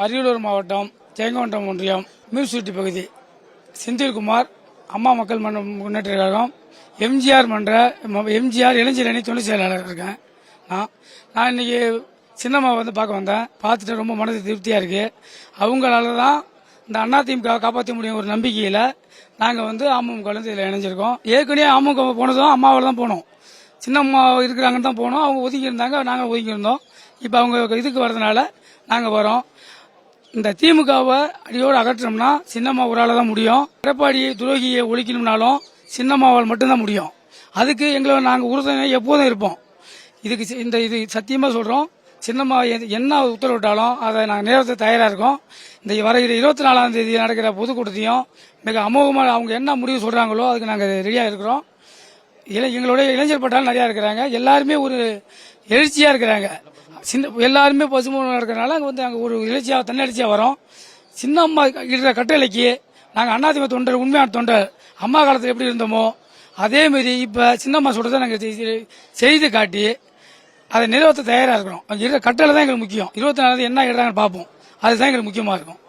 அரியலூர் மாவட்டம் தேங்கோண்டம் ஒன்றியம் மீர்சுட்டி பகுதி செந்தில்குமார் அம்மா மக்கள் முன்னேற்ற கழகம் எம்ஜிஆர் இளைஞர் அணி துணை செயலாளர் இருக்கேன். நான் இன்னைக்கு சின்னம்மா பார்க்க வந்தேன். பார்த்துட்டு ரொம்ப மனது திருப்தியா இருக்கு. அவங்களால தான் இந்த அதிமுக காப்பாற்ற முடியும் ஒரு நம்பிக்கையில நாங்க அமமுக இதில் இணைஞ்சிருக்கோம். ஏற்கனவே அமமுக போனதும் அம்மாவில் தான் போனோம். சின்னம்மா இருக்கிறாங்கன்னு தான் போனோம். அவங்க ஒதுங்கி இருந்தாங்க, நாங்கள் ஒதுங்கி இருந்தோம். இப்போ அவங்க இதுக்கு வர்றதுனால நாங்கள் வரோம். இந்த திமுகவை அடியோடு அகற்றோம்னா சின்னம்மா ஒரு ஆள தான் முடியும். எடப்பாடி துரோகியை ஒழிக்கணும்னாலும் சின்னம்மாவால் மட்டும்தான் முடியும். அதுக்கு எங்களை நாங்கள் உறுதுணை எப்போதும் இருப்போம். இது சத்தியமா சொல்றோம். சின்னம்மா என்ன உத்தரவிட்டாலும் அதை நாங்கள் நேரத்தை தயாரா இருக்கோம். இந்த வருகிற 24ஆம் தேதி நடக்கிற பொதுக்கூட்டத்தையும் மிக அமோகமாக அவங்க என்ன முடிவு சொல்றாங்களோ அதுக்கு நாங்கள் ரெடியா இருக்கிறோம். எங்களுடைய இளைஞர் பட்டாலும் நிறைய இருக்கிறாங்க. எல்லாருமே ஒரு எழுச்சியா இருக்கிறாங்க. எல்லாருமே பசுமூலம் இருக்கிறனால அங்க ஒரு எழுச்சியா தன்னெழுச்சியா வரோம். சின்னம்மா இருக்கிற கட்டளைக்கு நாங்க அதிமுக தொண்டர், உண்மையான தொண்டர், அம்மா காலத்தில் எப்படி இருந்தோமோ அதே மாதிரி இப்ப சின்னம்மா சொல்றதை நாங்க செய்து காட்டி அதை நிறைவேற்ற தயாரா இருக்கிறோம். அங்க இருக்கிற கட்டளை தான் எங்களுக்கு முக்கியம். 24 என்ன இடுறாங்கன்னு பார்ப்போம். அதுதான் எங்களுக்கு முக்கியமா இருக்கும்.